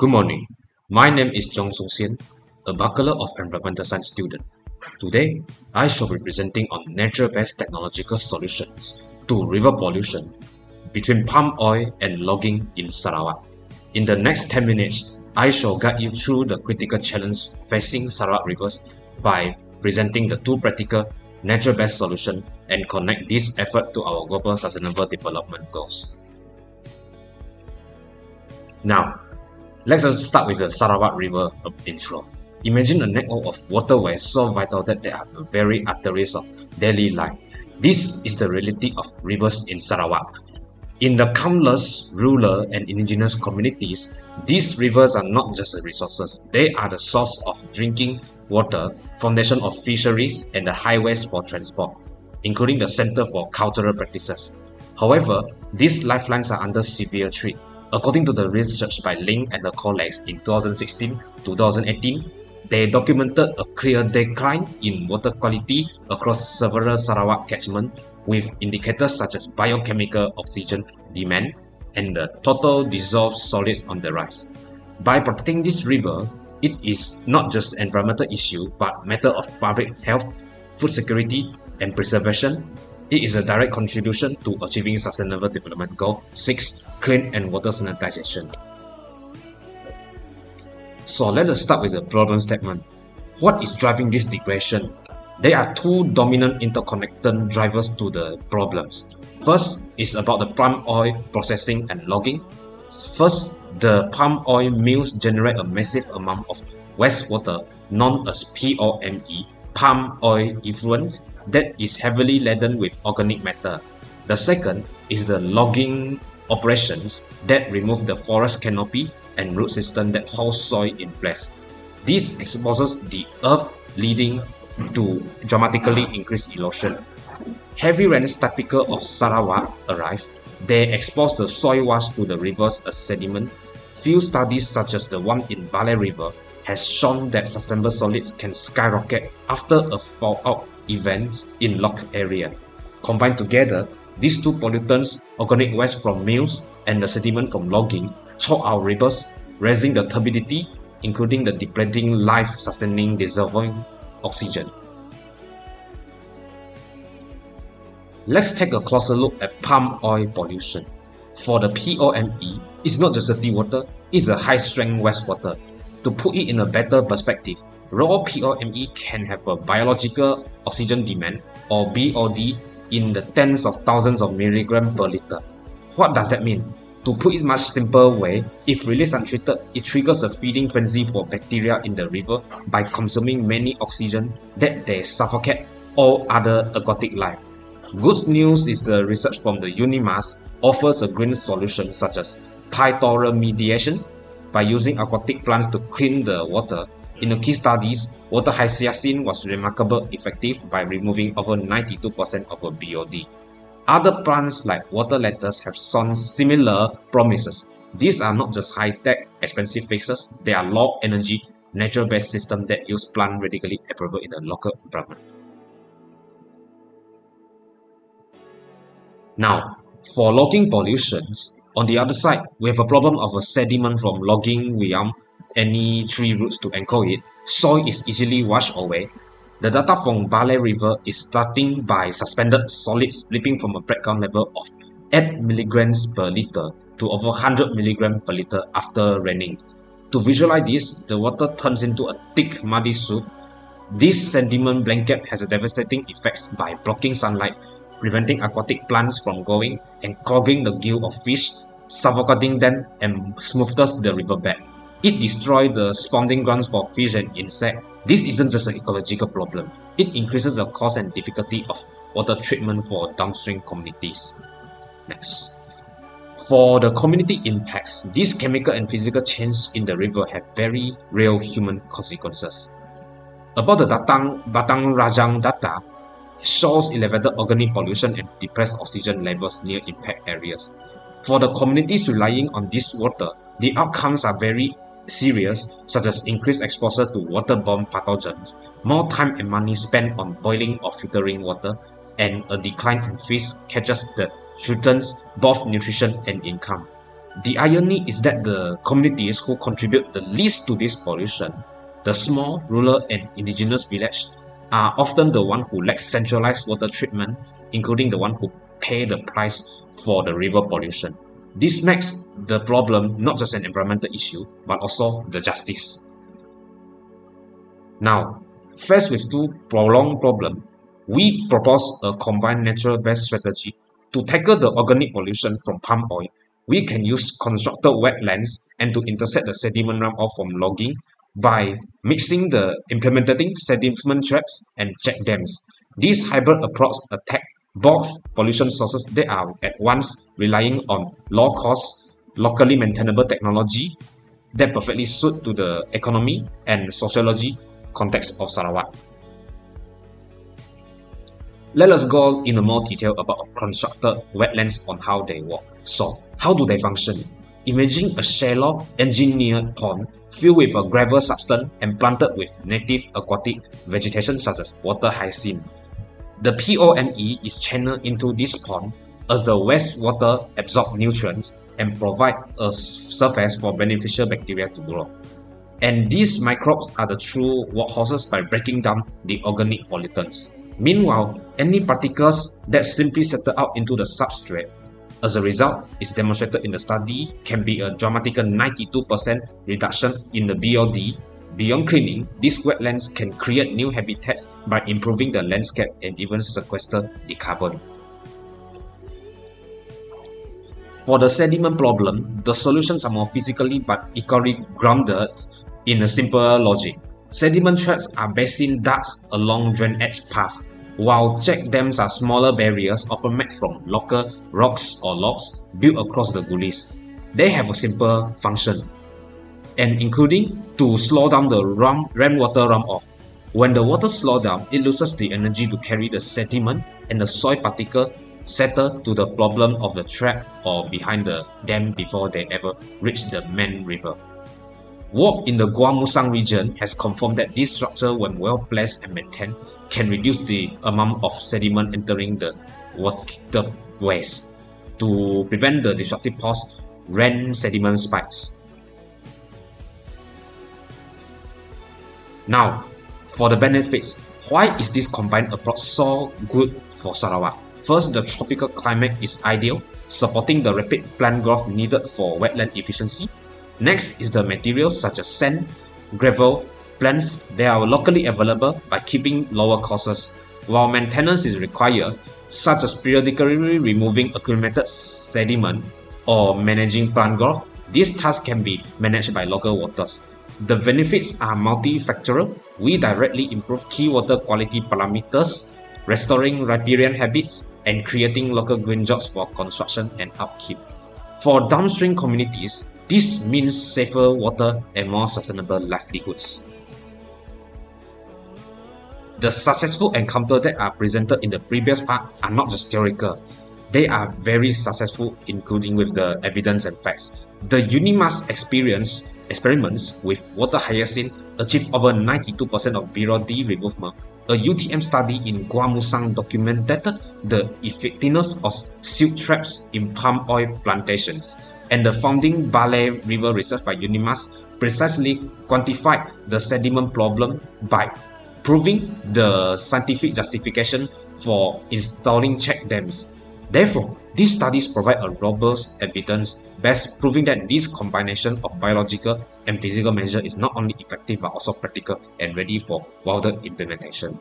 Good morning. My name is Jong Song Sian, a Bachelor of Environmental Science student. Today, I shall be presenting on nature-based technological solutions to river pollution between palm oil and logging in Sarawak. In the next 10 minutes, I shall guide you through the critical challenge facing Sarawak rivers by presenting the two practical nature-based solutions and connect this effort to our global sustainable development goals. Now, let's start with the Sarawak River intro. Imagine a network of waterways so vital that they are the very arteries of daily life. This is the reality of rivers in Sarawak. In the countless rural and indigenous communities, these rivers are not just resources, they are the source of drinking water, foundation of fisheries, and the highways for transport, including the center for cultural practices. However, these lifelines are under severe threat. According to the research by Ling and the colleagues in 2016-2018, they documented a clear decline in water quality across several Sarawak catchments, with indicators such as biochemical oxygen demand and the total dissolved solids on the rise. By protecting this river, it is not just an environmental issue but matter of public health, food security, and preservation. It is a direct contribution to achieving Sustainable Development Goal 6, clean and water sanitization. So let us start with the problem statement. What is driving this degradation? There are two dominant interconnected drivers to the problems. First is about the palm oil processing and logging. First, the palm oil mills generate a massive amount of wastewater known as POME, palm oil effluent, that is heavily laden with organic matter. The second is the logging operations that remove the forest canopy and root system that holds soil in place. This exposes the earth, leading to dramatically increased erosion. Heavy rains typical of Sarawak arrive. They expose the soil wash to the rivers as sediment. Few studies such as the one in Bale River has shown that sustainable solids can skyrocket after a fallout event in logged area. Combined together, these two pollutants, organic waste from mills and the sediment from logging, choke our rivers, raising the turbidity, including the depleting life-sustaining dissolving oxygen. Let's take a closer look at palm oil pollution. For the POME, it's not just dirty water, it's a high-strength wastewater. To put it in a better perspective, raw POME can have a biological oxygen demand, or BOD, in the tens of thousands of milligrams per liter. What does that mean? To put it much simpler way, if released untreated, it triggers a feeding frenzy for bacteria in the river by consuming many oxygen that they suffocate all other aquatic life. Good news is the research from the UNIMAS offers a green solution such as phytoremediation by using aquatic plants to clean the water. In the key studies, water hyacinth was remarkably effective by removing over 92% of a BOD. Other plants like water lettuce have shown similar promises. These are not just high-tech, expensive fixes, they are low-energy, nature-based systems that use plant readily available in the local environment. Now, for logging pollutions, on the other side, we have a problem of a sediment from logging without any tree roots to anchor it. Soil is easily washed away. The data from Bale River is starting by suspended solids slipping from a background level of 8 mg per liter to over 100 mg per liter after raining. To visualize this, the water turns into a thick muddy soup. This sediment blanket has a devastating effects by blocking sunlight, preventing aquatic plants from growing and clogging the gill of fish, suffocating them and smooths the riverbed. It destroys the spawning grounds for fish and insects. This isn't just an ecological problem, it increases the cost and difficulty of water treatment for downstream communities. Next. For the community impacts, these chemical and physical changes in the river have very real human consequences. About the Batang Rajang data, shows elevated organic pollution and depressed oxygen levels near impact areas. For the communities relying on this water, the outcomes are very serious, such as increased exposure to waterborne pathogens, more time and money spent on boiling or filtering water, and a decline in fish catches that threatens both nutrition and income. The irony is that the communities who contribute the least to this pollution, the small, rural and indigenous villages, are often the one who lack centralized water treatment, including the one who pay the price for the river pollution. This makes the problem not just an environmental issue, but also the justice. Now, faced with two prolonged problems, we propose a combined natural-based strategy to tackle the organic pollution from palm oil. We can use constructed wetlands and to intercept the sediment runoff from logging by implementing sediment traps and check dams. This hybrid approach attacks both pollution sources that are at once relying on low-cost, locally maintainable technology that perfectly suit to the economy and sociology context of Sarawak. Let us go into more detail about constructed wetlands on how they work. So, how do they function? Imagine a shallow, engineered pond filled with a gravel substance and planted with native aquatic vegetation such as water hyacinth. The PONE is channeled into this pond as the wastewater absorbs nutrients and provide a surface for beneficial bacteria to grow. And these microbes are the true workhorses by breaking down the organic pollutants. Meanwhile, any particles that simply settle out into the substrate, as a result, is demonstrated in the study, can be a dramatic 92% reduction in the BOD. Beyond cleaning, these wetlands can create new habitats by improving the landscape and even sequester the carbon. For the sediment problem, the solutions are more physically but equally grounded in a simpler logic. Sediment traps are basin ducts along drainage paths, while check dams are smaller barriers often made from local rocks or logs built across the gullies. They have a simple function, and including to slow down the rainwater runoff. When the water slows down, it loses the energy to carry the sediment and the soil particle settle to the problem of the trap or behind the dam before they ever reach the main river. Work in the Gua Musang region has confirmed that this structure, when well placed and maintained, can reduce the amount of sediment entering the waterways to prevent the destructive post-rain sediment spikes. Now, for the benefits, why is this combined approach so good for Sarawak? First, the tropical climate is ideal, supporting the rapid plant growth needed for wetland efficiency. Next is the materials such as sand, gravel, plants. They are locally available by keeping lower costs, while maintenance is required, such as periodically removing accumulated sediment or managing plant growth. These tasks can be managed by local waters. The benefits are multifactorial. We directly improve key water quality parameters, restoring riparian habits, and creating local green jobs for construction and upkeep. For downstream communities, this means safer water and more sustainable livelihoods. The successful encounters that are presented in the previous part are not just theoretical. They are very successful, including with the evidence and facts. The UNIMAS experiments with water hyacinth achieved over 92% of BOD removal. A UTM study in Gua Musang documented the effectiveness of silt traps in palm oil plantations. And the founding Balai River research by UNIMAS precisely quantified the sediment problem by proving the scientific justification for installing check dams. Therefore, these studies provide a robust evidence base proving that this combination of biological and physical measures is not only effective but also practical and ready for wider implementation.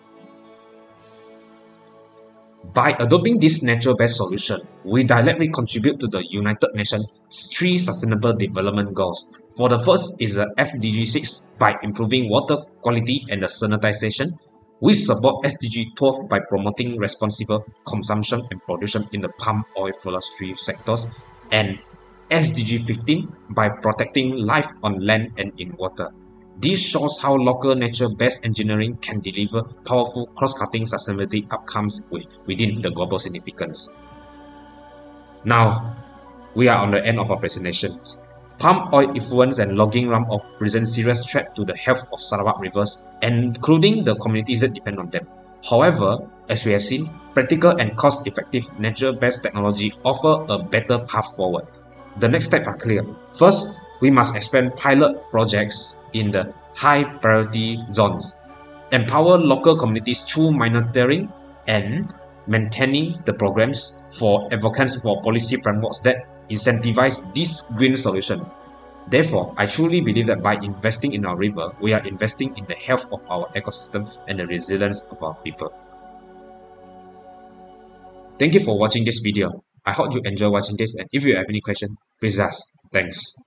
By adopting this nature-based solution, we directly contribute to the United Nations 3 Sustainable Development Goals. For the first is the SDG 6 by improving water quality and the sanitization. We support SDG 12 by promoting responsible consumption and production in the palm oil forestry sectors, and SDG 15 by protecting life on land and in water. This shows how local nature-based engineering can deliver powerful cross-cutting sustainability outcomes within the global significance. Now, we are on the end of our presentation. Palm oil effluents and logging runoff present serious threat to the health of Sarawak rivers, including the communities that depend on them. However, as we have seen, practical and cost-effective nature-based technology offer a better path forward. The next steps are clear. First, we must expand pilot projects in the high priority zones, empower local communities through monitoring and maintaining the programs for advocates for policy frameworks that incentivize this green solution. Therefore, I truly believe that by investing in our river, we are investing in the health of our ecosystem and the resilience of our people. Thank you for watching this video. I hope you enjoy watching this, and if you have any question, please ask. Thanks.